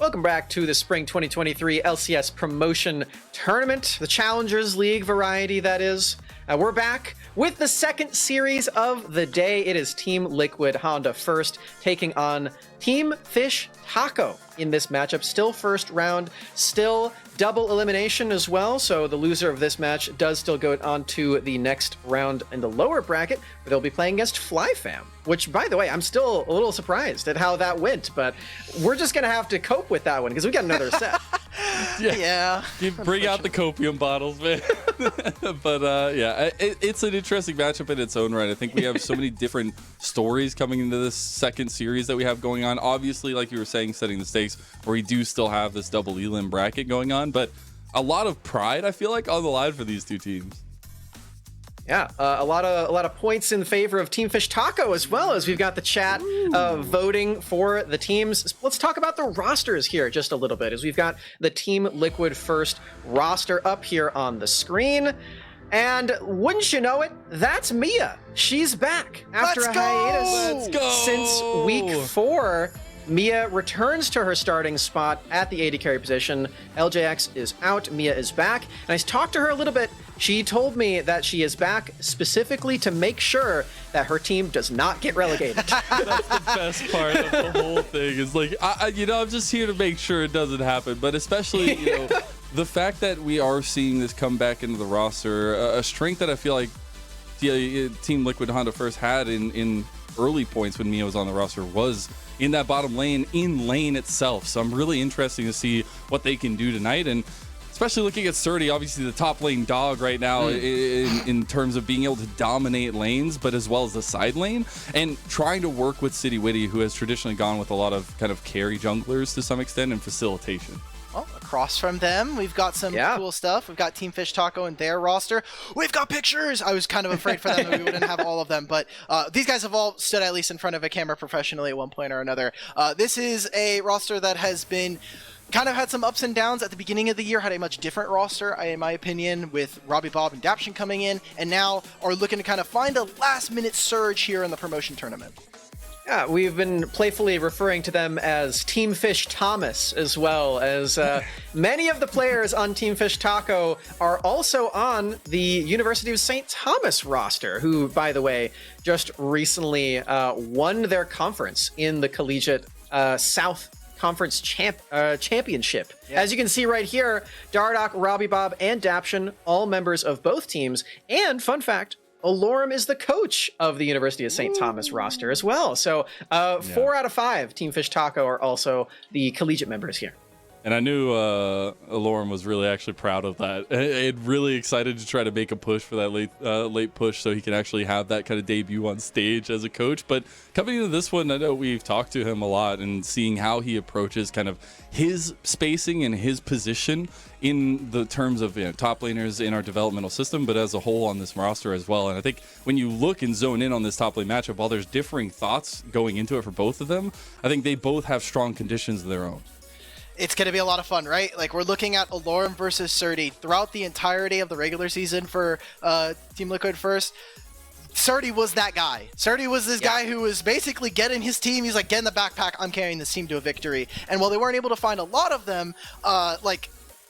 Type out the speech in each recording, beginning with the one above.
Welcome back to the Spring 2023 LCS Promotion Tournament, the Challengers League variety, that is. We're back with the second series of the day. It is Team Liquid Honda first, taking on Team Fish Taco in this matchup. Still first round, still double elimination as well, so the loser of this match does still go on to the next round in the lower bracket, where they'll be playing against FlyFam, which, by the way, I'm still a little surprised at how that went, but we're just going to have to cope with that one, because we got another set. Yeah. You bring out the copium bottles, man. But yeah, it's an interesting matchup in its own right. I think we have so many different stories coming into this second series that we have going on. Obviously, like you were saying, setting the stakes, where we do still have this double elim bracket going on, but a lot of pride, I feel like, on the line for these two teams. Yeah, a lot of points in favor of Team Fish Taco, as well as we've got the chat voting for the teams. Let's talk about the rosters here just a little bit, as we've got the Team Liquid first roster up here on the screen. And wouldn't you know it, that's Mia. She's back after a hiatus since week 4. Mia returns to her starting spot at the AD carry position. LJX is out, Mia is back. And I talked to her a little bit. She told me that she is back specifically to make sure that her team does not get relegated. That's the best part of the whole thing. Is like, I'm just here to make sure it doesn't happen. But especially, the fact that we are seeing this come back into the roster, a strength that I feel like Team Liquid Honda first had in early points when Mia was on the roster was in that bottom lane, in lane itself. So I'm really interested to see what they can do tonight, and especially looking at Surdy, obviously the top lane dog right now in terms of being able to dominate lanes, but as well as the side lane, and trying to work with City Witty, who has traditionally gone with a lot of kind of carry junglers to some extent and facilitation. Well, across from them, we've got some cool stuff. We've got Team Fish Taco and their roster. We've got pictures! I was kind of afraid for them that we wouldn't have all of them, but these guys have all stood at least in front of a camera professionally at one point or another. This is a roster that has been kind of had some ups and downs. At the beginning of the year, had a much different roster, in my opinion, with Robbie Bob and Daption coming in, and now are looking to kind of find a last-minute surge here in the promotion tournament. Yeah, we've been playfully referring to them as Team Fish Thomas, as well as many of the players on Team Fish Taco are also on the University of St. Thomas roster, who, by the way, just recently won their conference in the Collegiate South Conference Championship. Yeah. As you can see right here, Dardoch, Robbie Bob, and Daption, all members of both teams. And fun fact, Alorum is the coach of the University of St. Thomas roster as well. So 4 out of 5 Team Fish Taco are also the collegiate members here. And I knew Alorum was really actually proud of that. And really excited to try to make a push for that late push so he can actually have that kind of debut on stage as a coach. But coming into this one, I know we've talked to him a lot and seeing how he approaches kind of his spacing and his position in the terms of top laners in our developmental system, but as a whole on this roster as well. And I think when you look and zone in on this top lane matchup, while there's differing thoughts going into it for both of them, I think they both have strong conditions of their own. It's going to be a lot of fun, right? Like, we're looking at Alorum versus Surdy throughout the entirety of the regular season for Team Liquid first. Surdy was that guy. Surdy was this guy who was basically getting his team. He's like, get in the backpack. I'm carrying this team to a victory. And while they weren't able to find a lot of them,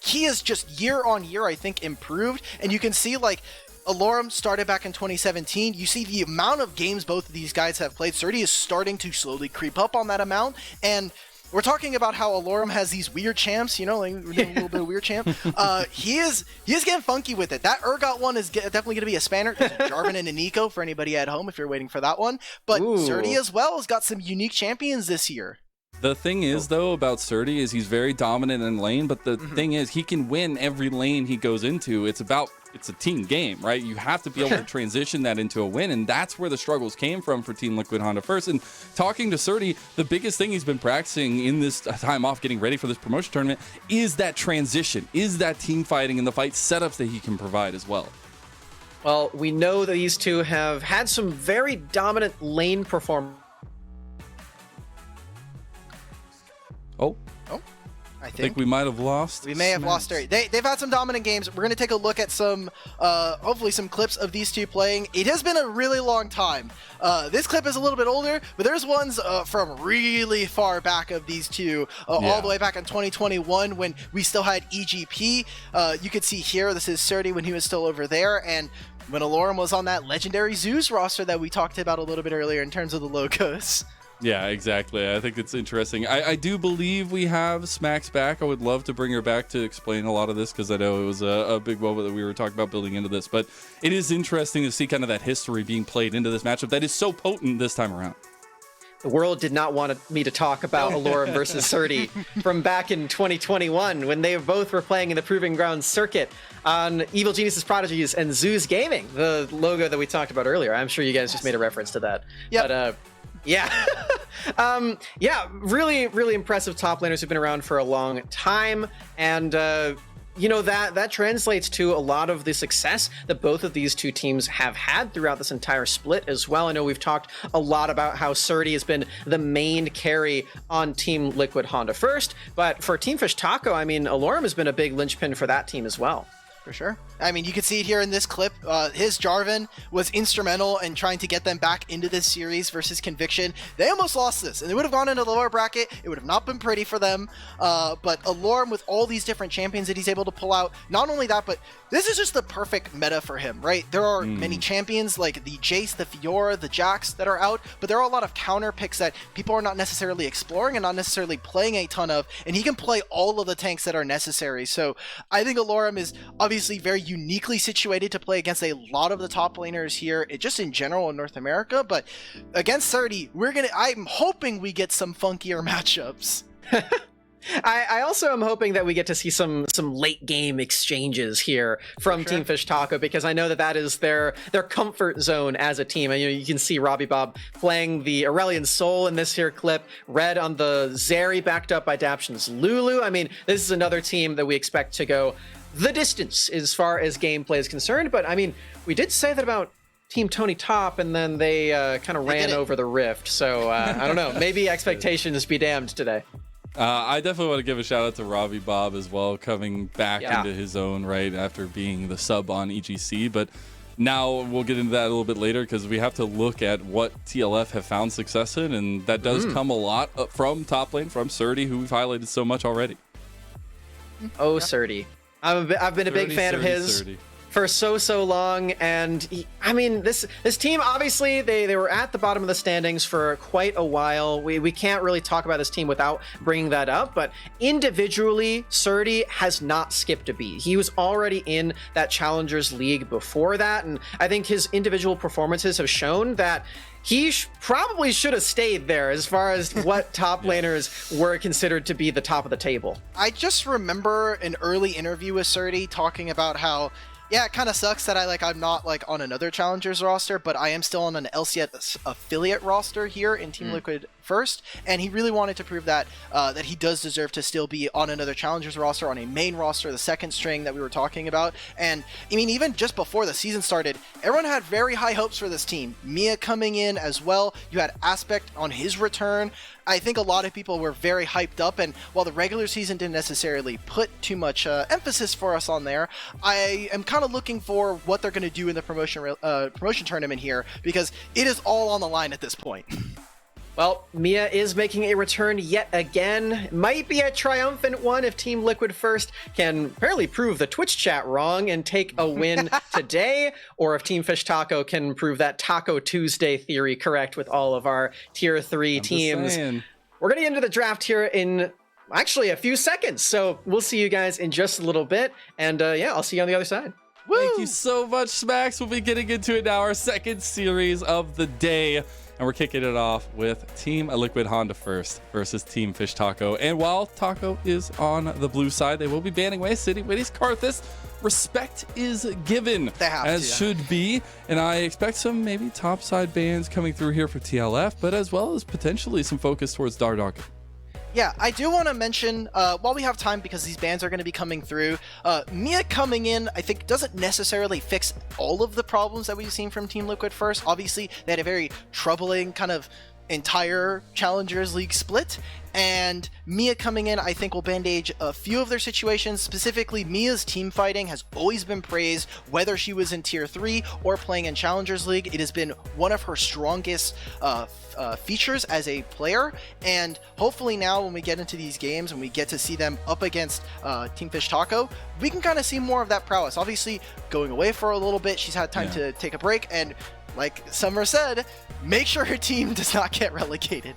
he is just year on year, I think, improved. And you can see, like, Alorum started back in 2017. You see the amount of games both of these guys have played. Surdy is starting to slowly creep up on that amount. And we're talking about how Alorum has these weird champs, like we're doing a little bit of weird champ. He is getting funky with it. That Urgot one is definitely going to be a spanner. Jarvan and a Nico for anybody at home if you're waiting for that one. But Surdy as well has got some unique champions this year. The thing is, though, about Surdy is he's very dominant in lane, but the thing is he can win every lane he goes into. It's a team game, right? You have to be able to transition that into a win, and that's where the struggles came from for Team Liquid Honda first. And talking to Surdy, the biggest thing he's been practicing in this time off getting ready for this promotion tournament is that transition, is that team fighting and the fight setups that he can provide as well. Well, we know that these two have had some very dominant lane performance. I think we might have lost. We may have lost Sturdy. They've had some dominant games. We're going to take a look at some, hopefully some clips of these two playing. It has been a really long time. This clip is a little bit older, but there's ones from really far back of these two, all the way back in 2021 when we still had EGP. You could see here, this is Sturdy when he was still over there, and when Alorum was on that legendary Zeus roster that we talked about a little bit earlier in terms of the logos. Yeah, exactly. I think it's interesting. I do believe we have Smacks back. I would love to bring her back to explain a lot of this because I know it was a big moment that we were talking about building into this. But it is interesting to see kind of that history being played into this matchup that is so potent this time around. The world did not want me to talk about Alorum versus Surdy from back in 2021 when they both were playing in the Proving Grounds circuit on Evil Geniuses Prodigies and Zeus Gaming, the logo that we talked about earlier. I'm sure you guys just made a reference to that. Yep. But, yeah. Yeah, really, really impressive top laners who've been around for a long time. And, you know, that translates to a lot of the success that both of these two teams have had throughout this entire split as well. I know we've talked a lot about how Surdy has been the main carry on Team Liquid Honda first, but for Team Fish Taco, I mean, Alorum has been a big linchpin for that team as well. For sure. I mean, you can see it here in this clip. His Jarvan was instrumental in trying to get them back into this series versus Conviction. They almost lost this, and they would have gone into the lower bracket. It would have not been pretty for them. But Alorum, with all these different champions that he's able to pull out, not only that, but this is just the perfect meta for him, right? There are many champions like the Jace, the Fiora, the Jax that are out, but there are a lot of counter picks that people are not necessarily exploring and not necessarily playing a ton of, and he can play all of the tanks that are necessary. So I think Alorum is obviously very uniquely situated to play against a lot of the top laners here, just in general in North America. But against Surdy, I'm hoping we get some funkier matchups. I also am hoping that we get to see some late game exchanges here from Team Fish Taco, because I know that is their comfort zone as a team. And, you know, you can see Robbie Bob playing the Aurelion Soul in this here clip, Red on the Zeri backed up by Daption's Lulu. I mean, this is another team that we expect to go the distance as far as gameplay is concerned. But I mean, we did say that about Team Tony Top, and then they kind of ran over the rift. So I don't know, maybe expectations be damned today. I definitely want to give a shout out to Robbie Bob as well, coming back into his own right after being the sub on EGC. But now we'll get into that a little bit later, because we have to look at what TLF have found success in, and that does come a lot from top lane, from Surdy, who we've highlighted so much already. Oh, Surdy. I've been a big fan of his for so long, and I mean, this team, obviously they were at the bottom of the standings for quite a while. We can't really talk about this team without bringing that up, but individually, Surdy has not skipped a beat. He was already in that Challengers League before that, and I think his individual performances have shown that he probably should have stayed there as far as what top laners were considered to be the top of the table. I just remember an early interview with Surdy talking about how, yeah, it kind of sucks that I'm not on another Challengers roster, but I am still on an LCS affiliate roster here in Team Liquid first, and he really wanted to prove that that he does deserve to still be on another Challengers roster, on a main roster, the second string that we were talking about. And I mean, even just before the season started, everyone had very high hopes for this team. Mia coming in as well. You had Aspect on his return. I think a lot of people were very hyped up, and while the regular season didn't necessarily put too much emphasis for us on there, I am kind of looking for what they're going to do in the promotion tournament here, because it is all on the line at this point. Well, Mia is making a return yet again. Might be a triumphant one if Team Liquid First can apparently prove the Twitch chat wrong and take a win today, or if Team Fish Taco can prove that Taco Tuesday theory correct with all of our Tier 3 teams. We're going to get into the draft here in actually a few seconds, so we'll see you guys in just a little bit, and yeah, I'll see you on the other side. Woo! Thank you so much, Smacks. We'll be getting into it now, our second series of the day. And we're kicking it off with Team Liquid Honda First versus Team Fish Taco. And while Taco is on the blue side, they will be banning away City Witty's Karthus. Respect is given, as should be. And I expect some maybe topside bans coming through here for TLF, but as well as potentially some focus towards Dardark. Yeah, I do want to mention, while we have time, because these bans are going to be coming through, Mia coming in, I think, doesn't necessarily fix all of the problems that we've seen from Team Liquid First. Obviously, they had a very troubling kind of entire Challengers League split. And Mia coming in, I think, will bandage a few of their situations. Specifically, Mia's team fighting has always been praised, whether she was in Tier 3 or playing in Challengers League. It has been one of her strongest features as a player. And hopefully now when we get into these games and we get to see them up against Team Fish Taco, we can kind of see more of that prowess. Obviously, going away for a little bit, she's had time to take a break. And like Summer said, make sure her team does not get relegated.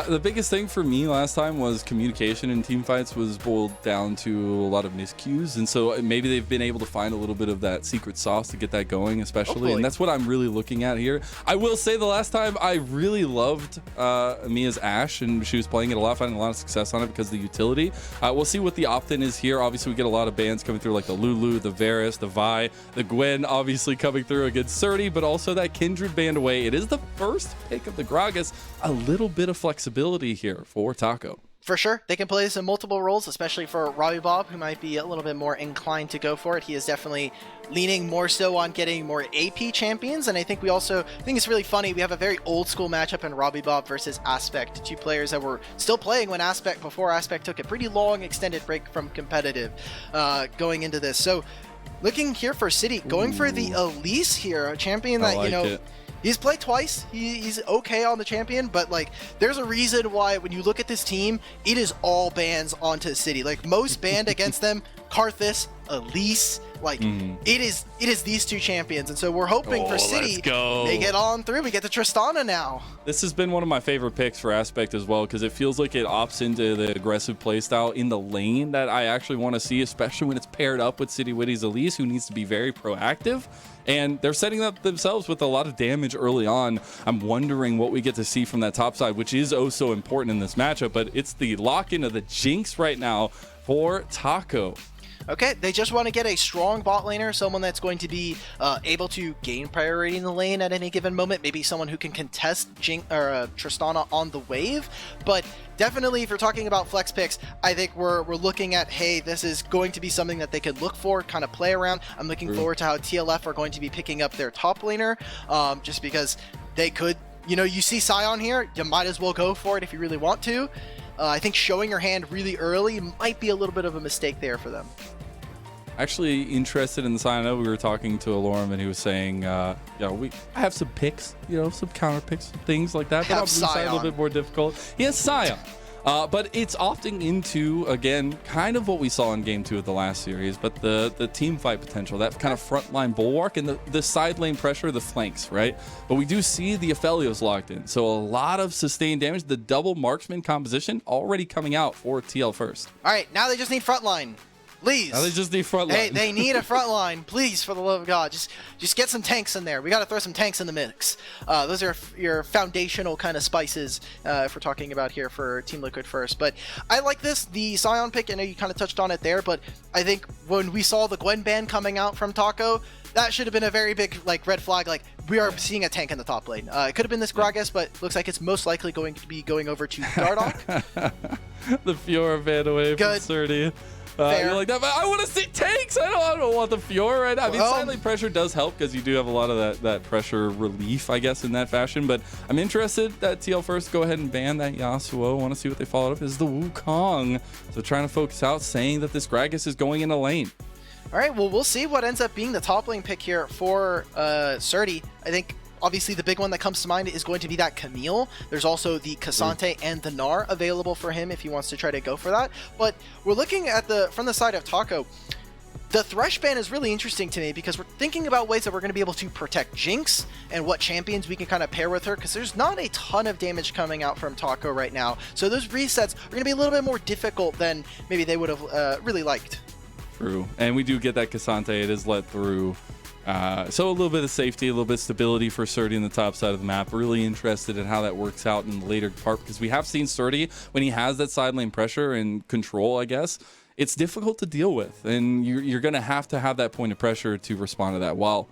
The biggest thing for me last time was communication in team fights was boiled down to a lot of miscues, and so maybe they've been able to find a little bit of that secret sauce to get that going, especially. Hopefully. And that's what I'm really looking at here. I will say the last time I really loved Mia's Ashe, and she was playing it a lot, finding a lot of success on it because of the utility. We'll see what the opt-in is here. Obviously, we get a lot of bans coming through, like the Lulu, the Varus, the Vi, the Gwen, obviously coming through against Surdy, but also that Kindred banned away. It is the first pick of the Gragas. A little bit of flexibility here for Taco. For sure, they can play this in multiple roles, especially for Robbie Bob, who might be a little bit more inclined to go for it. He is definitely leaning more so on getting more AP champions, and I think it's really funny. We have a very old school matchup in Robbie Bob versus Aspect, two players that were still playing when before Aspect took a pretty long extended break from competitive going into this. So looking here for City, going for the Elise here, a champion that, he's played twice. He's okay on the champion, but like there's a reason why when you look at this team, it is all bans onto City. Like most banned against them, Karthus, Elise, like it is these two champions. And so we're hoping for City they get on through. We get to Tristana now. This has been one of my favorite picks for Aspect as well, because it feels like it opts into the aggressive playstyle in the lane that I actually want to see, especially when it's paired up with City Witty's Elise, who needs to be very proactive. And they're setting up themselves with a lot of damage early on. I'm wondering what we get to see from that top side, which is oh so important in this matchup, but it's the lock-in of the Jinx right now for Taco. Okay, they just want to get a strong bot laner, someone that's going to be able to gain priority in the lane at any given moment, maybe someone who can contest Tristana on the wave. But definitely, if you're talking about flex picks, I think we're looking at, hey, this is going to be something that they could look for, kind of play around. I'm looking forward to how TLF are going to be picking up their top laner, just because they could, you see Sion here, you might as well go for it if you really want to. I think showing your hand really early might be a little bit of a mistake there for them. Actually interested in the sign. I know we were talking to Alorum and he was saying, I have some picks, some counter picks, some things like that. But on blue side, a little bit more difficult. He has Sion. But it's opting into, again, kind of what we saw in Game 2 of the last series, but the team fight potential, that kind of frontline bulwark and the side lane pressure, the flanks, right? But we do see the Aphelios locked in. So a lot of sustained damage. The double marksman composition already coming out for TL first. All right, now they just need frontline. Please. Now they just need front line. They need a front line. Please, for the love of God. Just get some tanks in there. We got to throw some tanks in the mix. Those are your foundational kind of spices if we're talking about here for Team Liquid first. But I like this. The Sion pick, I know you kind of touched on it there, but I think when we saw the Gwen ban coming out from Taco, that should have been a very big red flag. Like, we are seeing a tank in the top lane. It could have been this Gragas, but looks like it's most likely going to be going over to Dardoch. The Fiora ban away from Surdy. You're like that, but I want to see tanks. I don't want the Fiora right now. I mean, silent pressure does help because you do have a lot of that pressure relief, I guess, in that fashion. But I'm interested that TL first go ahead and ban that Yasuo. I want to see what they followed up. This is the Wukong. So trying to focus out, saying that this Gragas is going in a lane. All right, well, we'll see what ends up being the top lane pick here for Surdy. I think obviously the big one that comes to mind is going to be that Camille. There's also the Cassante and the Gnar available for him if he wants to try to go for that. But we're looking at from the side of Taco. The Thresh ban is really interesting to me because we're thinking about ways that we're going to be able to protect Jinx and what champions we can kind of pair with her, because there's not a ton of damage coming out from Taco right now. So those resets are going to be a little bit more difficult than maybe they would have really liked. True. And we do get that Cassante. It is let through. So a little bit of safety, a little bit of stability for Surdy in the top side of the map. Really interested in how that works out in the later part, because we have seen Surdy, when he has that side lane pressure and control, I guess, it's difficult to deal with. And you're going to have that point of pressure to respond to that. While,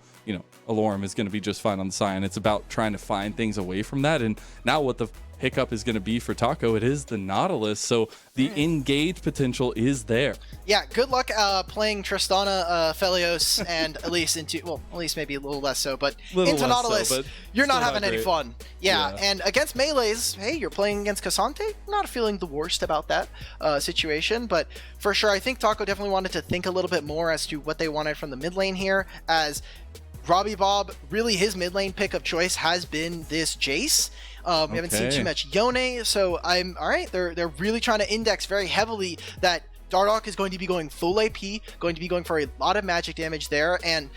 Alorum is going to be just fine on the side. It's about trying to find things away from that. And now what the pickup is going to be for Taco. It is the Nautilus, so the engage potential is there. Yeah, good luck playing Tristana, Felios, and Elise into, well, Elise maybe a little less so, but into Nautilus, but you're not still having any great. fun. Yeah, and against melees, hey, you're playing against Cassante, not feeling the worst about that situation, but for sure, I think Taco definitely wanted to think a little bit more as to what they wanted from the mid lane here, as Robbie Bob, really his mid lane pick of choice has been this Jace. We haven't seen too much Yone, so I'm all right. They're really trying to index very heavily that Dardoch is going to be going full AP, going to be going for a lot of magic damage there, and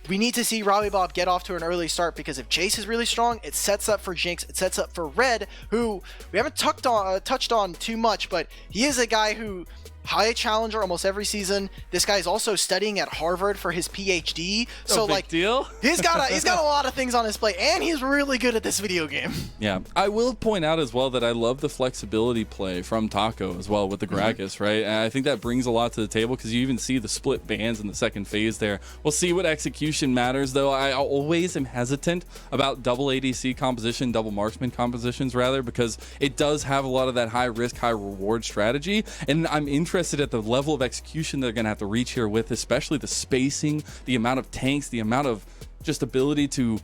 we need to see Robbie Bob get off to an early start, because if Jace is really strong, it sets up for Jinx, it sets up for Red, who we haven't touched on too much, but he is a guy who high challenger almost every season. This guy's also studying at Harvard for his PhD. So like, deal. he's got a lot of things on his plate, and he's really good at this video game. Yeah, I will point out as well that I love the flexibility play from Taco as well with the Gragas, right? And I think that brings a lot to the table, because you even see the split bands in the second phase there. We'll see what execution matters, though. I always am hesitant about double ADC composition, double marksman compositions rather, because it does have a lot of that high risk, high reward strategy, and I'm interested at the level of execution they're going to have to reach here with, especially the spacing, the amount of tanks, the amount of just ability to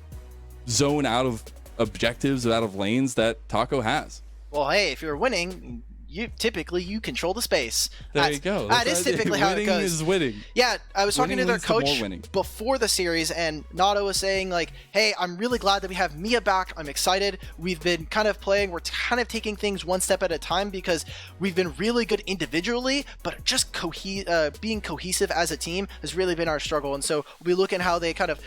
zone out of objectives, out of lanes that Taco has. Well, hey, if you're winning, you control the space. There you go. That is typically how it goes. Winning is winning. Yeah, I was talking to their leads to more coach winning. before the series, and Nado was saying like, hey, I'm really glad that we have Mia back. I'm excited. We've been kind of playing, we're kind of taking things one step at a time, because we've been really good individually, but just being cohesive as a team has really been our struggle. And so we'll be looking how they kind of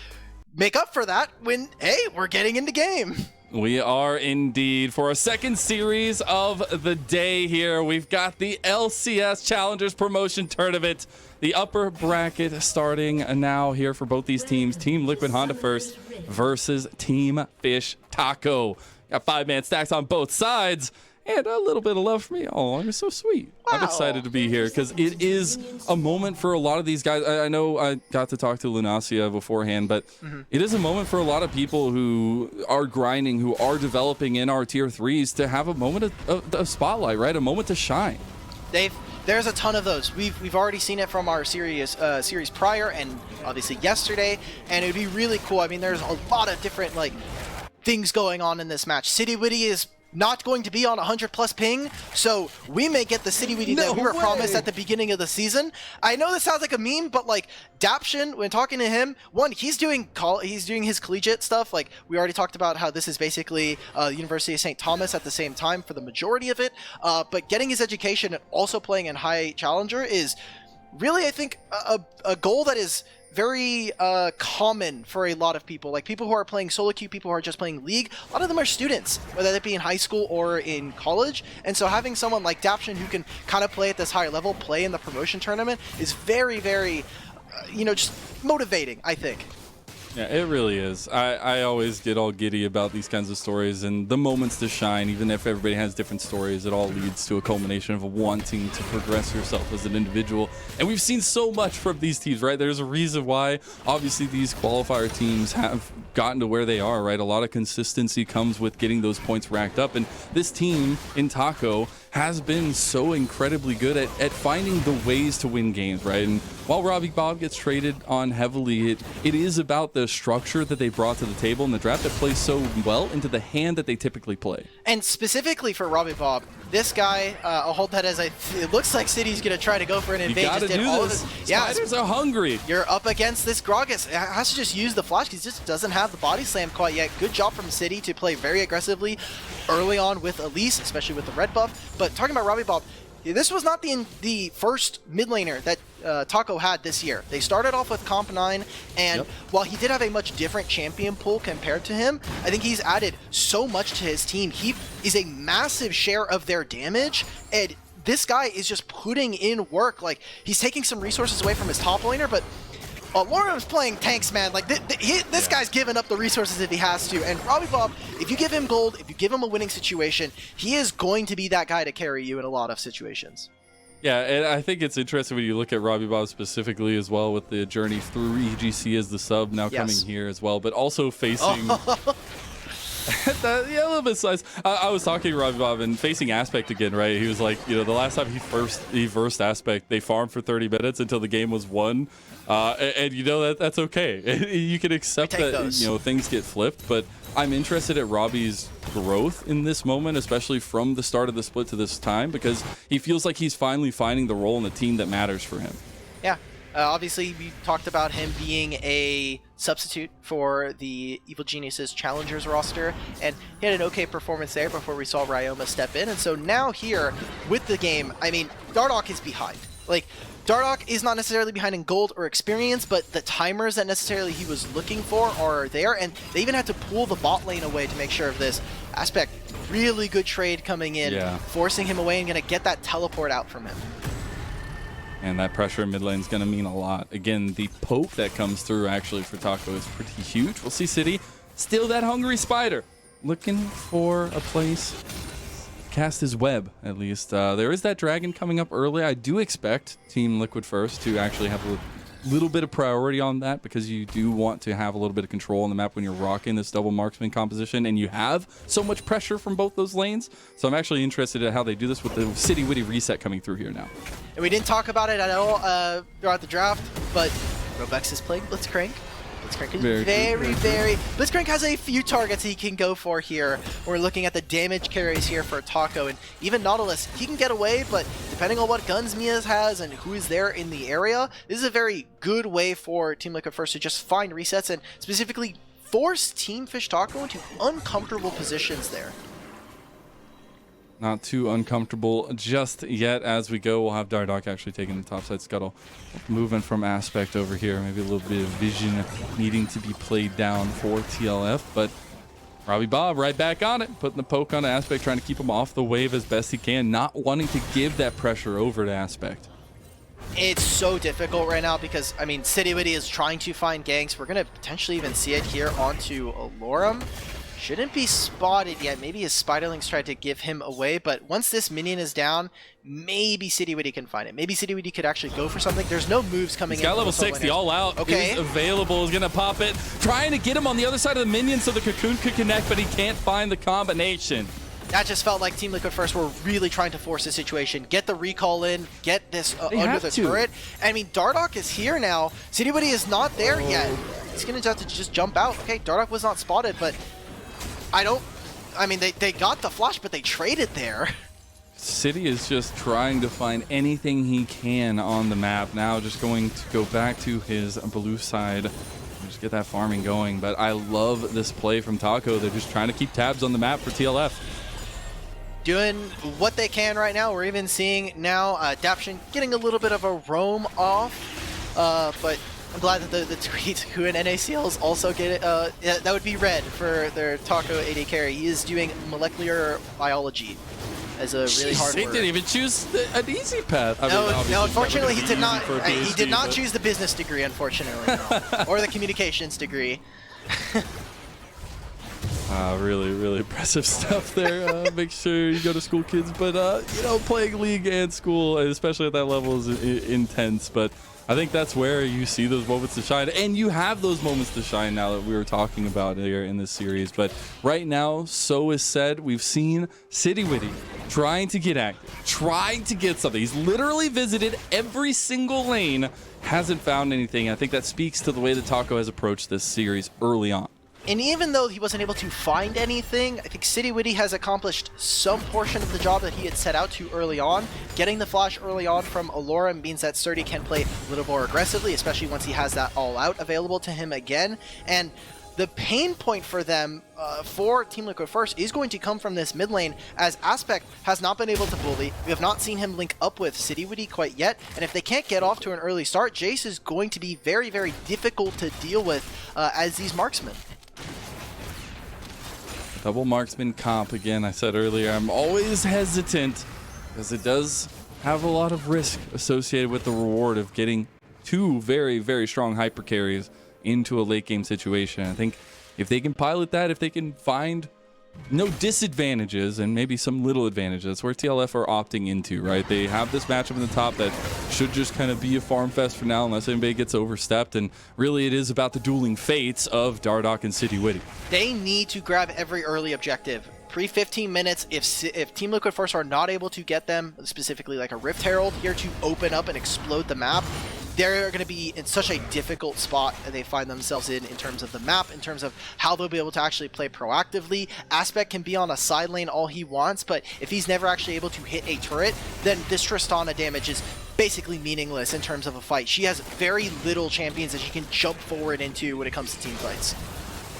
make up for that when, hey, we're getting into game. We are indeed. For a second series of the day here, we've got the LCS Challengers Promotion Tournament. The upper bracket starting now here for both these teams. Team Liquid Honda first versus Team Fish Taco. Got 5-man stacks on both sides. And a little bit of love for me. Oh, you're so sweet. Wow. I'm excited to be here, because it is a moment for a lot of these guys. I know I got to talk to Lunacia beforehand, but it is a moment for a lot of people who are grinding, who are developing in our tier 3s, to have a moment of spotlight, right? A moment to shine. There's a ton of those. We've already seen it from our series prior, and obviously yesterday, and it'd be really cool. I mean, there's a lot of different like things going on in this match. City Witty is not going to be on 100+ ping, so we may get the City Witty that we were promised at the beginning of the season. I know this sounds like a meme, but like Daption, when talking to him, one, he's doing his collegiate stuff. Like we already talked about how this is basically University of St. Thomas at the same time for the majority of it, but getting his education and also playing in high challenger is really, I think, a goal that is very common for a lot of people. Like people who are playing solo queue, people who are just playing League, a lot of them are students, whether that be in high school or in college. And so having someone like Daption who can kind of play at this higher level, play in the promotion tournament, is very, very, just motivating, I think. Yeah, it really is. I always get all giddy about these kinds of stories and the moments to shine. Even if everybody has different stories, it all leads to a culmination of wanting to progress yourself as an individual. And we've seen so much from these teams, right? There's a reason why, obviously, these qualifier teams have gotten to where they are, right? A lot of consistency comes with getting those points racked up. And this team in Taco has been so incredibly good at finding the ways to win games, right? And while Robbie Bob gets traded on heavily, it is about the structure that they brought to the table in the draft that plays so well into the hand that they typically play. And specifically for Robbie Bob, this guy, I'll hold that as it looks like City's going to try to go for an invade. You gotta do this. Spiders are hungry. You're up against this Gragas. It has to just use the flash because he just doesn't have the body slam quite yet. Good job from City to play very aggressively early on with Elise, especially with the red buff. But talking about Robbie Bob, this was not the first mid laner that Taco had this year. They started off with Comp 9, and while he did have a much different champion pool compared to him, I think he's added so much to his team. He is a massive share of their damage, and this guy is just putting in work. Like, he's taking some resources away from his top laner, but Lauren's playing tanks, man. Like, this guy's giving up the resources if he has to. And Robbie Bob, if you give him gold, if you give him a winning situation, he is going to be that guy to carry you in a lot of situations. Yeah, and I think it's interesting when you look at Robbie Bob specifically as well, with the journey through EGC as the sub, now coming here as well, but also facing Yeah, a little bit size. I was talking to Robbie Bob and facing Aspect again, right? He was like, the last time he versed Aspect, they farmed for 30 minutes until the game was won. And that's okay. You can accept that, those. Things get flipped, but I'm interested at Robbie's growth in this moment, especially from the start of the split to this time, because he feels like he's finally finding the role in the team that matters for him. Yeah. Obviously, we talked about him being a substitute for the Evil Geniuses Challengers roster, and he had an okay performance there before we saw Ryoma step in. And so now here with the game, I mean, Dardoch is behind. Like, Dardoch is not necessarily behind in gold or experience, but the timers that necessarily he was looking for are there, and they even had to pull the bot lane away to make sure of this. Aspect, really good trade coming in, forcing him away and going to get that teleport out from him. And that pressure in mid lane is going to mean a lot. Again, the poke that comes through actually for Taco is pretty huge. We'll see City, still that hungry spider, looking for a place to cast his web, at least. There is that dragon coming up early. I do expect Team Liquid First to actually have a little bit of priority on that, because you do want to have a little bit of control on the map when you're rocking this double marksman composition and you have so much pressure from both those lanes. So I'm actually interested in how they do this with the City Witty reset coming through here now. And we didn't talk about it at all throughout the draft, but Robex is playing Blitzcrank. Blitzcrank is very... Blitzcrank has a few targets he can go for here. We're looking at the damage carries here for Taco, and even Nautilus, he can get away, but depending on what guns Miaz has and who is there in the area, this is a very good way for Team Liquid First to just find resets and specifically force Team Fish Taco into uncomfortable positions there. Not too uncomfortable just yet. As we go, we'll have Dardoch actually taking the topside scuttle. Movement from Aspect over here. Maybe a little bit of vision needing to be played down for TLF. But Robbie Bob right back on it, putting the poke on Aspect, trying to keep him off the wave as best he can, not wanting to give that pressure over to Aspect. It's so difficult right now because, I mean, City Witty is trying to find ganks. We're going to potentially even see it here onto Alorum. Shouldn't be spotted yet. Maybe his Spiderlings tried to give him away, but once this minion is down, maybe City Witty can find it. Maybe City Witty could actually go for something. There's no moves coming in. He's got level 60 all out. Okay. Is available, is gonna pop it. Trying to get him on the other side of the minion so the cocoon could connect, but he can't find the combination. That just felt like Team Liquid First were really trying to force the situation, get the recall in, get this under the turret. I mean, Dardoch is here now. City Witty is not there yet. He's gonna have to just jump out. Okay, Dardoch was not spotted, but I mean, they got the flash, but they traded there. City is just trying to find anything he can on the map. Now just going to go back to his blue side and just get that farming going. But I love this play from Taco. They're just trying to keep tabs on the map for TLF. Doing what they can right now. We're even seeing now Daption getting a little bit of a roam off, but I'm glad that the tweet who in NACL is also get it. That would be red for their Taco AD carry. He is doing molecular biology as a really hard He word. didn't even choose an easy path. No, unfortunately he did not. He did not but... choose the business degree, unfortunately, no. Or the communications degree. Really, really impressive stuff there. Make sure you go to school, kids. But, playing League and school, especially at that level, is intense. But I think that's where you see those moments to shine. And you have those moments to shine now that we were talking about here in this series. But right now, so is said, we've seen City Witty trying to get active, trying to get something. He's literally visited every single lane, hasn't found anything. I think that speaks to the way that Taco has approached this series early on. And even though he wasn't able to find anything, I think City Witty has accomplished some portion of the job that he had set out to early on. Getting the flash early on from Alora means that Sturdy can play a little more aggressively, especially once he has that all-out available to him again. And the pain point for them, for Team Liquid First, is going to come from this mid lane, as Aspect has not been able to bully. We have not seen him link up with City Witty quite yet, and if they can't get off to an early start, Jace is going to be very, very difficult to deal with as these marksmen. Double marksman comp, again, I said earlier, I'm always hesitant because it does have a lot of risk associated with the reward of getting two very, very strong hyper carries into a late game situation. I think if they can pilot that, if they can find no disadvantages and maybe some little advantages. That's where TLF are opting into, right? They have this matchup in the top that should just kind of be a farm fest for now unless anybody gets overstepped, and really it is about the dueling fates of Dardoch and City Witty. They need to grab every early objective. Pre 15 minutes, if Team Liquid Force are not able to get them, specifically like a Rift Herald here to open up and explode the map, they're going to be in such a difficult spot that they find themselves in terms of the map, in terms of how they'll be able to actually play proactively. Aspect can be on a side lane all he wants, but if he's never actually able to hit a turret, then this Tristana damage is basically meaningless in terms of a fight. She has very little champions that she can jump forward into when it comes to team fights.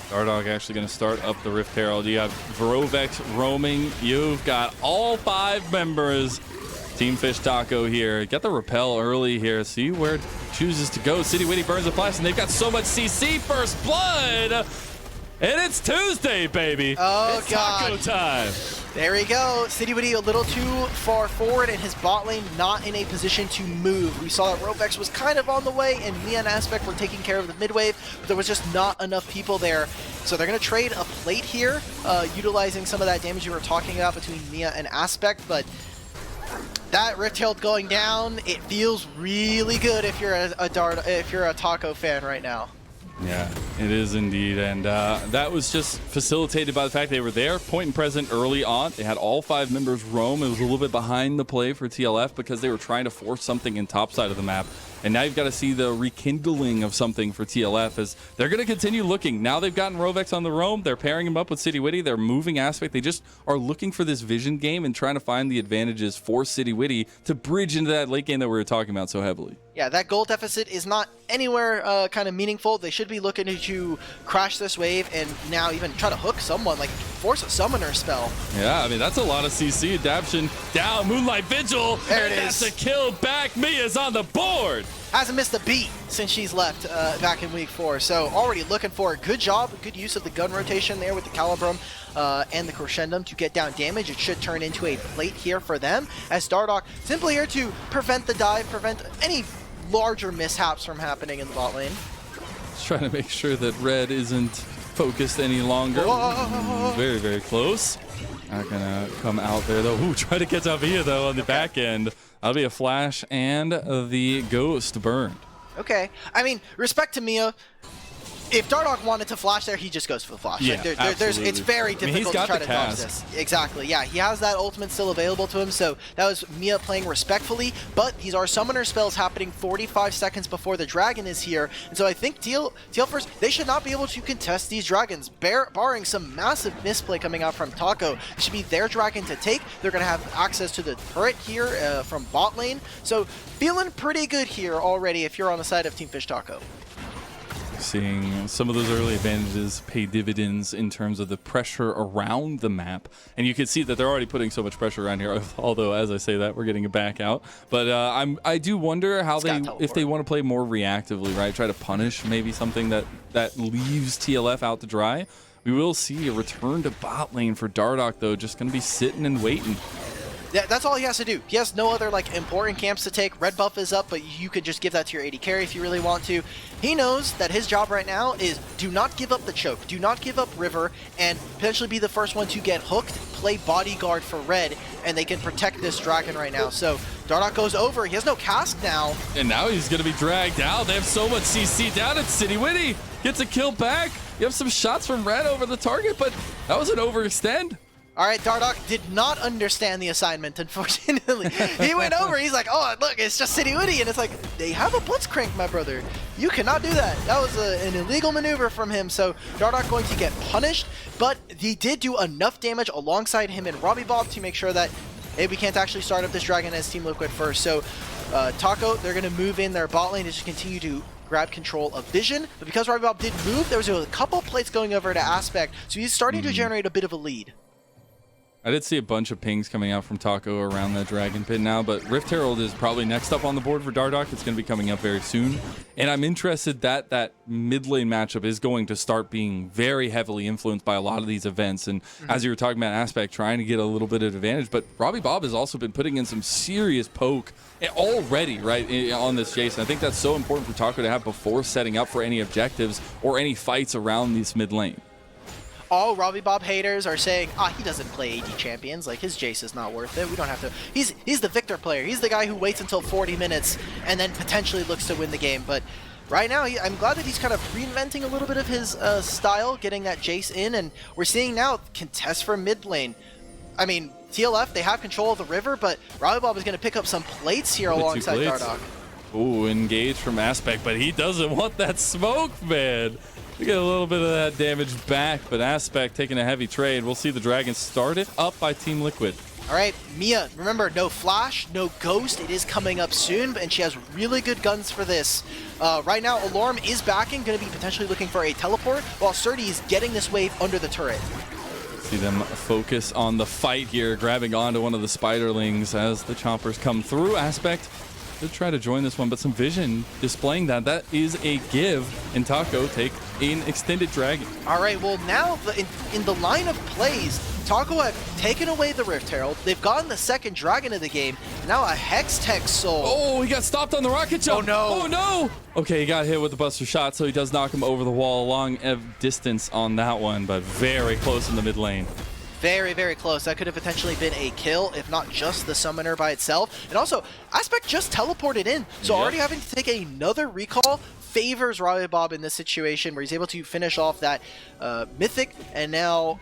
Dardoch actually going to start up the Rift Herald. You have Verovex roaming. You've got all 5 members. Team Fish Taco here. Get the repel early here. See where it chooses to go. City Witty burns the flash, and they've got so much CC. First blood. And it's Tuesday, baby. Oh, it's God. Taco time. There we go. City Witty a little too far forward, and his bot lane not in a position to move. We saw that Rovex was kind of on the way, and Mia and Aspect were taking care of the mid wave, but there was just not enough people there. So they're going to trade a plate here, utilizing some of that damage you were talking about between Mia and Aspect, but that Rift Herald going down, it feels really good if you're a Taco fan right now. Yeah, it is indeed, and that was just facilitated by the fact they were there, point and present early on. They had all 5 members roam. It was a little bit behind the play for TLF because they were trying to force something in top side of the map. And now you've got to see the rekindling of something for TLF as they're going to continue looking. Now they've gotten Rovex on the roam. They're pairing him up with City Witty. They're moving Aspect. They just are looking for this vision game and trying to find the advantages for City Witty to bridge into that late game that we were talking about so heavily. Yeah, that gold deficit is not anywhere kind of meaningful. They should be looking to crash this wave and now even try to hook someone, like force a summoner spell. Yeah, I mean, that's a lot of CC. Adaption down, Moonlight Vigil. There it is. is. That's a kill back. Mia's on the board. Hasn't missed a beat since she's left back in week 4. So already looking for a good job, good use of the gun rotation there with the Calibrum and the Crescendum to get down damage. It should turn into a plate here for them, as Dardoch simply here to prevent the dive, prevent any larger mishaps from happening in the bot lane. Just trying to make sure that red isn't focused any longer. Whoa. Very, very close. Not gonna come out there though. Ooh, try to catch Avia though on the back end. That'll be a flash and the ghost burned. Okay. I mean, respect to Mia. If Dardoch wanted to flash there, he just goes for the flash. Yeah, like absolutely. It's very difficult to try to dodge this. Exactly. Yeah, he has that ultimate still available to him, so that was Mia playing respectfully, but these are summoner spells happening 45 seconds before the dragon is here, and so I think TL first, they should not be able to contest these dragons, barring some massive misplay coming out from Taco. It should be their dragon to take. They're going to have access to the turret here from bot lane, so feeling pretty good here already if you're on the side of Team Fish Taco. Seeing some of those early advantages pay dividends in terms of the pressure around the map. And you can see that they're already putting so much pressure around here, although as I say that, we're getting it back out. But I do wonder how if they want to play more reactively, right? Try to punish maybe something that leaves TLF out to dry. We will see a return to bot lane for Dardoch, though, just going to be sitting and waiting. Yeah, that's all he has to do. He has no other like important camps to take. Red buff is up, but you could just give that to your AD carry if you really want to. He knows that his job right now is do not give up the choke, do not give up River, and potentially be the first one to get hooked, play bodyguard for Red, and they can protect this dragon right now. So Dardoch goes over. He has no cast now. And now he's going to be dragged out. They have so much CC down at City Witty. Gets a kill back. You have some shots from Red over the target, but that was an overextend. All right, Dardoch did not understand the assignment, unfortunately. He went over, he's like, oh, look, it's just City Witty, and it's like, they have a Blitzcrank, my brother. You cannot do that. That was an illegal maneuver from him, so Dardoch going to get punished, but he did do enough damage alongside him and Robbie Bob to make sure that, hey, we can't actually start up this dragon as Team Liquid first. So Taco, they're going to move in their bot lane to just continue to grab control of vision, but because Robbie Bob did move, there was a couple plates going over to Aspect, so he's starting to generate a bit of a lead. I did see a bunch of pings coming out from Taco around the Dragon Pit now, but Rift Herald is probably next up on the board for Dardoch. It's going to be coming up very soon. And I'm interested that that mid lane matchup is going to start being very heavily influenced by a lot of these events. And as you were talking about Aspect, trying to get a little bit of advantage, but Robbie Bob has also been putting in some serious poke already, right, on this Jason. I think that's so important for Taco to have before setting up for any objectives or any fights around this mid lane. all Robbie Bob haters are saying, he doesn't play AD champions. Like, his Jace is not worth it. We don't have to. He's the Victor player. He's the guy who waits until 40 minutes and then potentially looks to win the game. But right now, I'm glad that he's kind of reinventing a little bit of his style, getting that Jace in, and we're seeing now contest for mid lane. I mean, TLF, they have control of the river, but Robbie Bob is going to pick up some plates here alongside Dardoch. Ooh, engage from Aspect, but he doesn't want that smoke, man. We get a little bit of that damage back, but Aspect taking a heavy trade. We'll see the Dragons started up by Team Liquid. All right, Mia, remember, no flash, no ghost. It is coming up soon, and she has really good guns for this. Right now, Alarm is backing, going to be potentially looking for a teleport, while Surdy is getting this wave under the turret. See them focus on the fight here, grabbing onto one of the Spiderlings as the chompers come through. Aspect to try to join this one, but some vision displaying that is a give, and Taco take an extended dragon. All right, well now in the line of plays, Taco have taken away the Rift Herald. They've gotten the second dragon of the game. Now a Hextech Soul. Oh, he got stopped on the rocket jump. Oh no. Oh no. Okay, he got hit with the Buster shot, so he does knock him over the wall. Long distance on that one, but very close in the mid lane. Very, very close. That could have potentially been a kill, if not just the summoner by itself. And also, Aspect just teleported in, so already having to take another recall favors Robbie Bob in this situation where he's able to finish off that Mythic, and now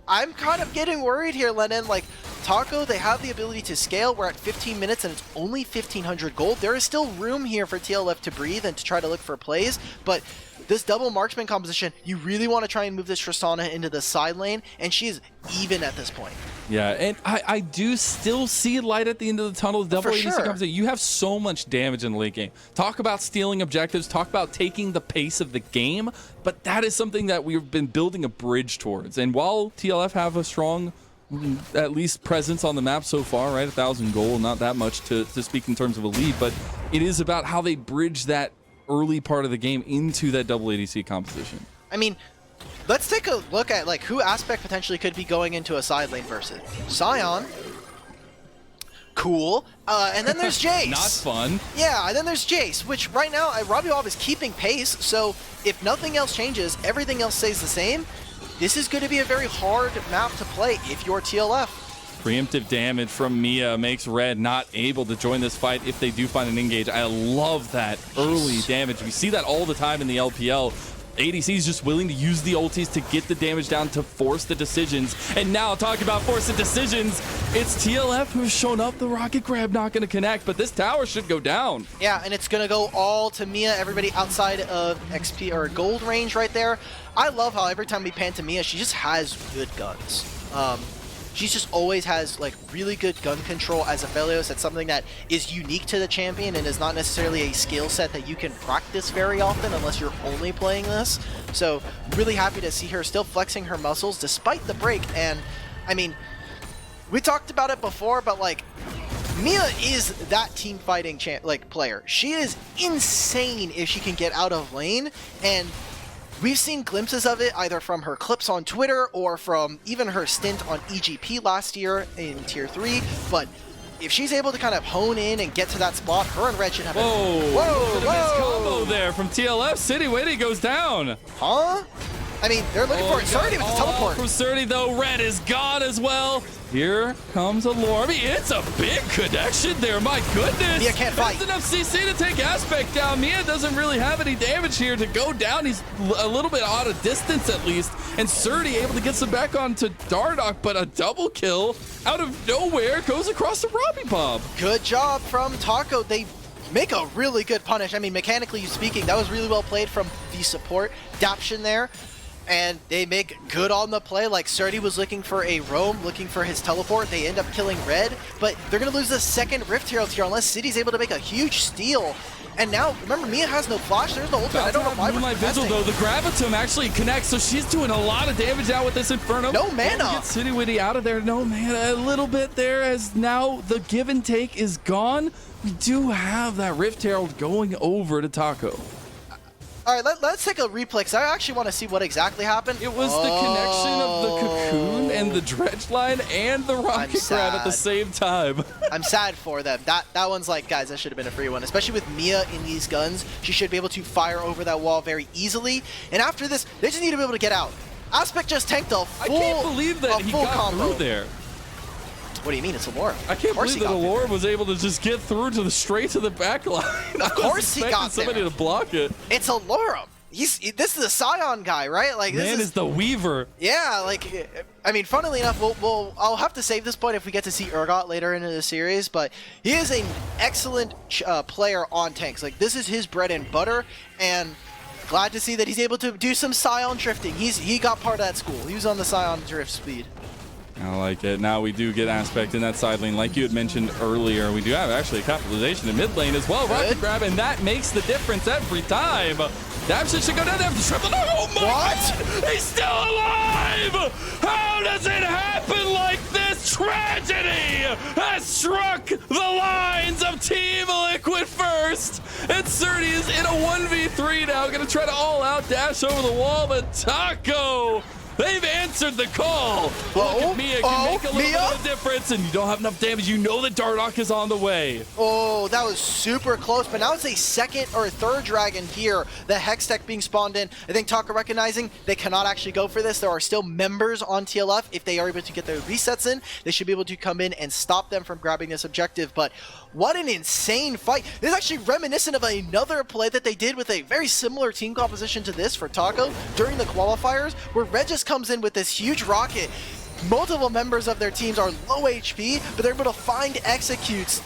I'm kind of getting worried here, Lennon. Like, Taco, they have the ability to scale. We're at 15 minutes and it's only 1,500 gold. There is still room here for TLF to breathe and to try to look for plays, but this double marksman composition, you really want to try and move this Tristana into the side lane, and she's even at this point. Yeah, and I do still see light at the end of the tunnel. Double ADC composition. You have so much damage in the late game. Talk about stealing objectives, talk about taking the pace of the game, but that is something that we've been building a bridge towards. And while TLF have a strong, at least, presence on the map so far, right? 1,000 gold, not that much to speak in terms of a lead, but it is about how they bridge that early part of the game into that double ADC composition. I mean, let's take a look at like who Aspect potentially could be going into a side lane versus. Sion. Cool. And then there's Jace. Not fun. Yeah, and then there's Jace, which right now Robbie Bob is keeping pace, so if nothing else changes, everything else stays the same. This is going to be a very hard map to play if you're TLF. Preemptive damage from Mia makes Red not able to join this fight if they do find an engage. I love that early damage. We see that all the time in the LPL. ADC is just willing to use the ultis to get the damage down to force the decisions. And now, talking about forcing decisions, it's TLF who's shown up. The rocket grab not going to connect, but this tower should go down. Yeah, and it's going to go all to Mia, everybody outside of XP or gold range right there. I love how every time we pan to Mia, she just has good guns. She just always has like really good gun control as Aphelios. That's something that is unique to the champion and is not necessarily a skill set that you can practice very often unless you're only playing this. So really happy to see her still flexing her muscles despite the break. And I mean, we talked about it before, but like Mia is that team fighting player. She is insane if she can get out of lane, and we've seen glimpses of it either from her clips on Twitter or from even her stint on EGP last year in Tier 3, but if she's able to kind of hone in and get to that spot, her and Red should have a combo there from TLF. City Witty goes down. Huh? I mean, they're looking for it. Surdy with the teleport. From Surdy, though, Red is gone as well. Here comes Alarm. It's a big connection there, my goodness. Mia can't fight. That's enough CC to take Aspect down. Mia doesn't really have any damage here to go down. He's a little bit out of distance at least. And Surdy able to get some back onto Dardoch, but a double kill out of nowhere goes across to Robbie Bob. Good job from Taco. They make a really good punish. I mean, mechanically speaking, that was really well played from the support. Daption there. And they make good on the play. Like Surdy was looking for a roam, looking for his teleport. They end up killing Red, but they're going to lose the second Rift Herald here unless City's able to make a huge steal. And now, remember, Mia has no flash. There's no ultimate. I don't know why Moonlight Vigil, though. The Gravitum actually connects, so she's doing a lot of damage out with this Inferno. No mana. Get City Witty out of there. No mana. A little bit there as now the give and take is gone. We do have that Rift Herald going over to Taco. All right, let's take a replay, because I actually want to see what exactly happened. It was the connection of the cocoon and the dredge line and the rocket grab at the same time. I'm sad for them. That one's like, guys, that should have been a free one. Especially with Mia in these guns, she should be able to fire over that wall very easily. And after this, they just need to be able to get out. Aspect just tanked a full I can't believe that he got combo. through there. What do you mean? It's Allura. I can't believe that Allura there. was able to just get through to the straight to the back line. Of course he got somebody there. to block it. It's Allura. This is a Scion guy, right? Like this Man is the Weaver. Yeah, like, I mean, funnily enough, I'll have to save this point if we get to see Urgot later into the series, but he is an excellent player on tanks. Like, this is his bread and butter, and glad to see that he's able to do some Scion drifting. He got part of that school. He was on the Scion drift speed. I like it. Now we do get Aspect in that side lane. Like you had mentioned earlier, we do have actually a capitalization in mid lane as well. Rocket grab, and that makes the difference every time. Dabson should go down there for the triple. Oh my God! He's still alive! How does it happen like this? Tragedy has struck the lines of Team Liquid first. And Surdy is in a 1v3 now. Gonna try to all out dash over the wall, but Taco, they've answered the call. Look at Mia, can make a little bit of a difference, and you don't have enough damage. You know that Dardoch is on the way. Oh, that was super close, but now it's a second or third dragon here. The Hex Tech being spawned in. I think Taka recognizing they cannot actually go for this. There are still members on TLF. If they are able to get their resets in, they should be able to come in and stop them from grabbing this objective. But what an insane fight. This is actually reminiscent of another play that they did with a very similar team composition to this for Taco during the qualifiers, where Red just comes in with this huge rocket. Multiple members of their teams are low HP, but they're able to find executes.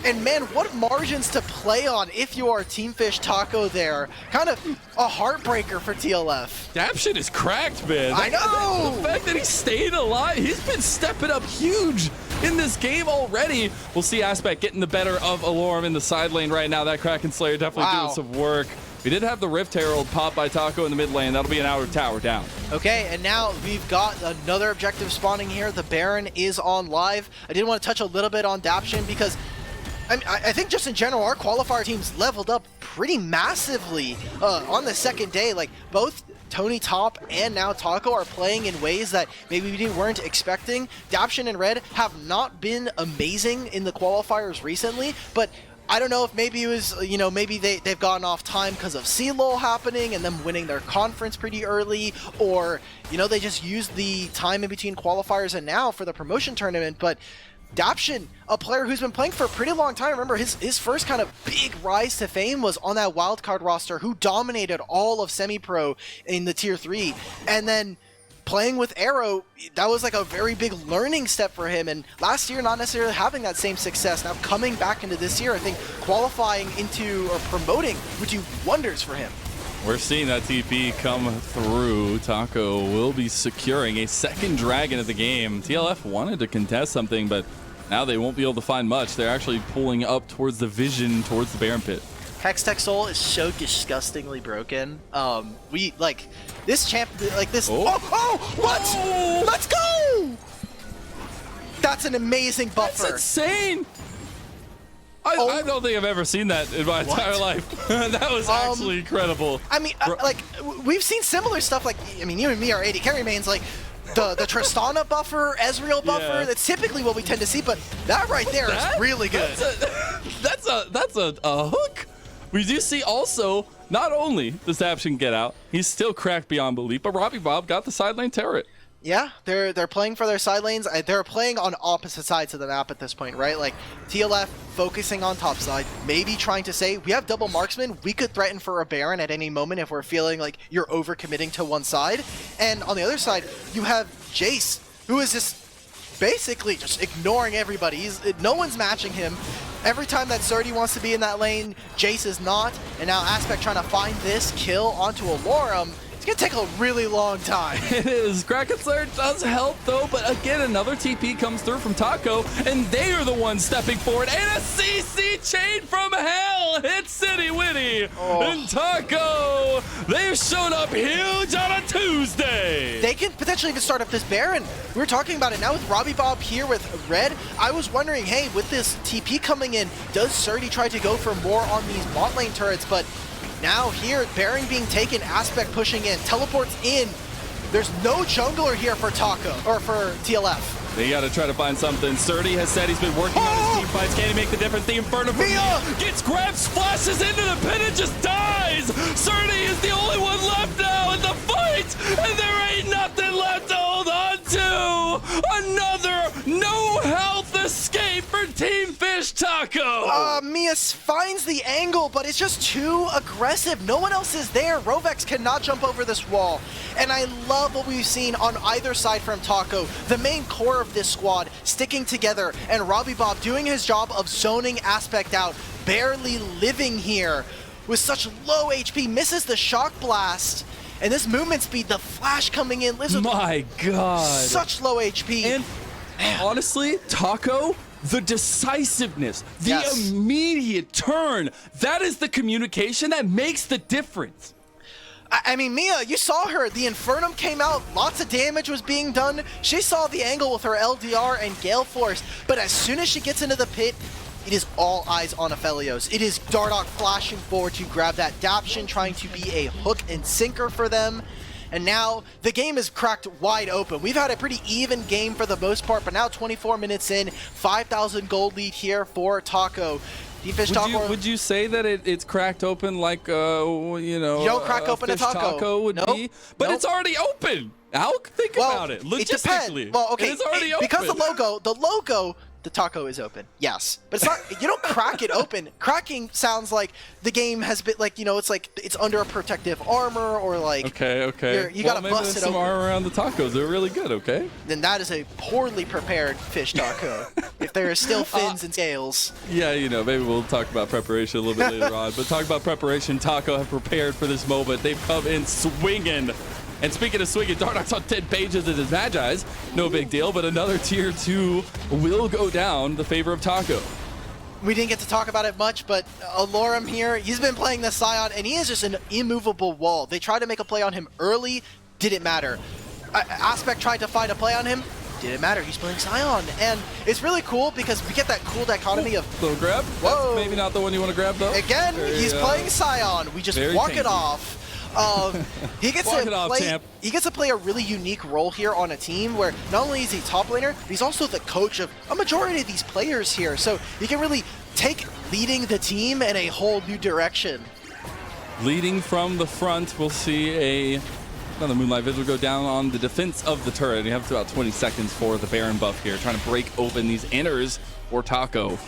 And man, what margins to play on if you are Team Fish Taco there. Kind of a heartbreaker for TLF. Dapshit is cracked, man. I know! The fact that he stayed alive, he's been stepping up huge in this game already. We'll see Aspect getting the better of Alorm in the side lane right now. That Kraken Slayer definitely doing some work. We did have the Rift Herald pop by Taco in the mid lane. That'll be an outer tower down. Okay, and now we've got another objective spawning here. The Baron is on live. I did want to touch a little bit on Dapshin because I think just in general, our qualifier teams leveled up pretty massively on the second day. Like, both Tony Top and now Taco are playing in ways that maybe we weren't expecting. Dapshin and Red have not been amazing in the qualifiers recently, but I don't know if maybe it was, you know, maybe they've gotten off time because of CLOL happening and them winning their conference pretty early, or, you know, they just used the time in between qualifiers and now for the promotion tournament. But Dapshin, a player who's been playing for a pretty long time. Remember, his first kind of big rise to fame was on that wildcard roster, who dominated all of semi-pro in the tier 3. And then playing with Arrow, that was like a very big learning step for him. And last year, not necessarily having that same success. Now coming back into this year, I think qualifying into or promoting would do wonders for him. We're seeing that TP come through. Taco will be securing a second dragon of the game. TLF wanted to contest something, but now they won't be able to find much. They're actually pulling up towards the vision, towards the Baron Pit. Hextech Soul is so disgustingly broken. We, like, this champ, like this. What? Oh! Let's go! That's an amazing buffer. That's insane! I don't think I've ever seen that in my entire life. That was actually incredible. I mean, like, we've seen similar stuff. Like, I mean, you and me are AD carry mains. Like, the Tristana buffer, Ezreal buffer. Yeah. That's typically what we tend to see. But that right there is really good. That's a hook. We do see also, not only does Dapshin get out, he's still cracked beyond belief, but Robbie Bob got the side lane turret. Yeah, they're playing for their side lanes. They're playing on opposite sides of the map at this point, right? Like, TLF focusing on top side, maybe trying to say, we have double marksman, we could threaten for a Baron at any moment if we're feeling like you're overcommitting to one side. And on the other side, you have Jace, who is just basically just ignoring everybody. No one's matching him. Every time that Surdy wants to be in that lane, Jace is not. And now Aspect trying to find this kill onto Alorm. It's going to take a really long time. It is. Kraken Slayer does help, though, but again, another TP comes through from Taco, and they are the ones stepping forward. And a CC chain from hell hits City Witty. And Taco, they've shown up huge on a Tuesday. They can potentially even start up this Baron. We were talking about it now with Robbie Bob here with Red. I was wondering, hey, with this TP coming in, does Surdy try to go for more on these bot lane turrets? But now here, Baron being taken, Aspect pushing in, teleports in. There's no jungler here for Taco, or for TLF. They got to try to find something. Surdy has said he's been working on his team fights. Can he make the difference? The Inferno from Mia gets grabbed, splashes into the pit, and just dies. Surdy is the only one left now in the fight, and there ain't nothing left to hold on to. Another no health escape for Team Fish Taco. Mia finds the angle, but it's just too aggressive. No one else is there. Rovex cannot jump over this wall. And I love what we've seen on either side from Taco. The main core of this squad sticking together, and Robbie Bob doing his job of zoning Aspect out, barely living here with such low HP, misses the shock blast. And this movement speed, the flash coming in, lives with My God. such low HP. And honestly, Taco, the decisiveness, the Yes. immediate turn, that is the communication that makes the difference. I mean, Mia, you saw her. The Infernum came out. Lots of damage was being done. She saw the angle with her LDR and Gale Force. But as soon as she gets into the pit, it is all eyes on Aphelios. It is Dardoch flashing forward to grab that Daption, trying to be a hook and sinker for them. And now the game is cracked wide open. We've had a pretty even game for the most part, but now 24 minutes in, 5,000 gold lead here for Taco. Would you say that it's cracked open like, crack open a Fish taco. would Nope. be? But it's already open. Alk, think about it. It depends. Logistically, Well, okay, it's already open. because the logo, the taco is open. Yes, but it's not. You don't crack it open. Cracking sounds like the game has been it's like it's under a protective armor or like. Okay. You gotta maybe bust there's it some open. armor around the tacos. They're really good. Okay. Then that is a poorly prepared fish taco. If there are still fins and scales. Yeah, maybe we'll talk about preparation a little bit later on. But talk about preparation, Taco have prepared for this moment. They've come in swinging. And speaking of swinging, Dardoch's on 10 pages of his Magi's. No big deal, but another tier 2 will go down the favor of Taco. We didn't get to talk about it much, but Alorum here, he's been playing the Scion, and he is just an immovable wall. They tried to make a play on him early, didn't matter. Aspect tried to find a play on him, didn't matter. He's playing Scion, and it's really cool because we get that cool dichotomy of... Little grab? Whoa. That's maybe not the one you want to grab, though. Again, he's playing Scion. We just walk it off. He gets to play a really unique role here on a team where not only is he top laner, but he's also the coach of a majority of these players here. So he can really take leading the team in a whole new direction. Leading from the front, we'll see another Moonlight Vigil go down on the defense of the turret. You have about 20 seconds for the Baron buff here, trying to break open these inners for Taco.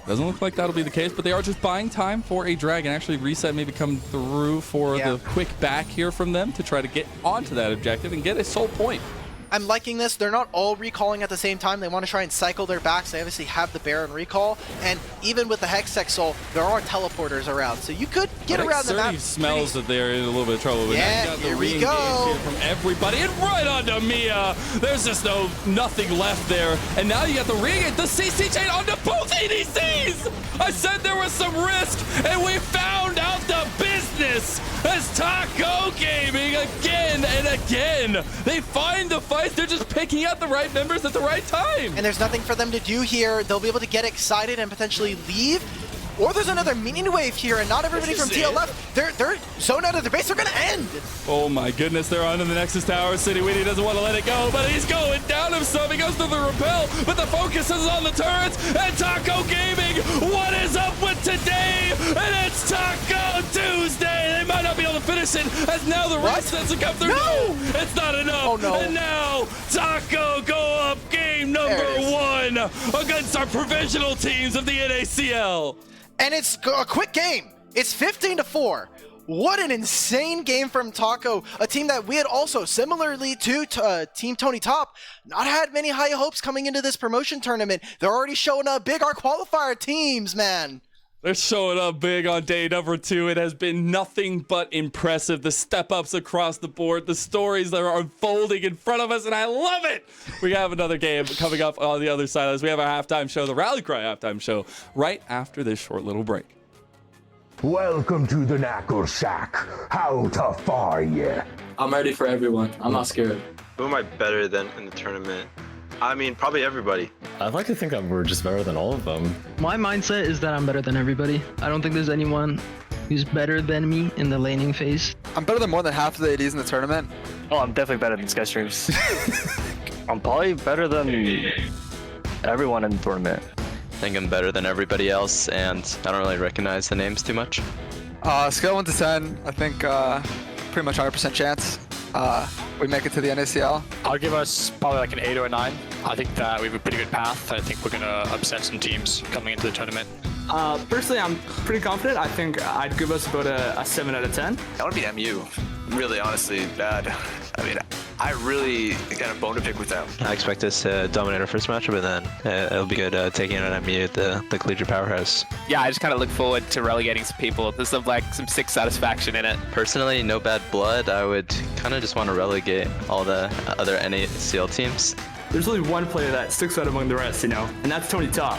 Doesn't look like that'll be the case, but they are just buying time for a dragon. Actually, reset maybe come through for the quick back here from them to try to get onto that objective and get a soul point. I'm liking this. They're not all recalling at the same time. They want to try and cycle their backs. They obviously have the Baron recall, and even with the Hextech Soul, there are teleporters around, so you could get around the map. Smells that they're in a little bit of trouble. But yeah, now you got the here we re-engage go. here from everybody, and right onto Mia. There's just nothing left there, and now you got the re-engage, the CC chain onto both ADCs. I said there was some risk, and we found out the business as Taco Gaming again and again. They find the fight. They're just picking out the right members at the right time. And there's nothing for them to do here. They'll be able to get excited and potentially leave. Or there's another minion wave here, and not everybody from TLF, they're zoned out of their base. They're going to end. Oh my goodness, they're on to the Nexus Tower. City Weedy doesn't want to let it go, but he's going down himself. He goes through the rappel, but the focus is on the turrets. And Taco Gaming, what is up with today? And it's Taco Tuesday. They might not be able to finish it, as now the resets have come through. No, it's not enough. Oh no. And now Taco go up game number 1 against our provisional teams of the NACL. And it's a quick game. It's 15-4. What an insane game from Taco, a team that we had also, similarly to Team Tony Top, not had many high hopes coming into this promotion tournament. They're already showing up big, our qualifier teams, man. They're showing up big on day number 2. It has been nothing but impressive. The step-ups across the board, the stories that are unfolding in front of us, and I love it. We have another game coming up on the other side as we have our halftime show, the Rally Cry halftime show, right after this short little break. Welcome to the NACL Shack. How tough are you? I'm ready for everyone. I'm not scared. Who am I better than in the tournament? I mean, probably everybody. I'd like to think that we're just better than all of them. My mindset is that I'm better than everybody. I don't think there's anyone who's better than me in the laning phase. I'm better than more than half of the ADs in the tournament. Oh, I'm definitely better than Skystreams. I'm probably better than everyone in the tournament. I think I'm better than everybody else, and I don't really recognize the names too much. Scale 1 to 10, I think pretty much 100% chance we make it to the NACL. I'll give us probably like an 8 or a 9. I think that we have a pretty good path. I think we're going to upset some teams coming into the tournament. Personally, I'm pretty confident. I think I'd give us about a 7 out of 10. I want to beat MU. Really, honestly, bad. I mean, I really got a bone to pick with them. I expect us to dominate our first matchup, and then it'll be good taking out MU at the collegiate powerhouse. Yeah, I just kind of look forward to relegating some people. There's some sick satisfaction in it. Personally, no bad blood. I would kind of just want to relegate all the other NACL teams. There's only one player that sticks out among the rest, and that's Tony Top.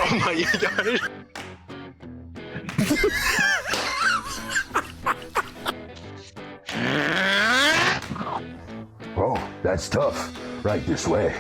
Oh my god. Oh, that's tough. Right this way.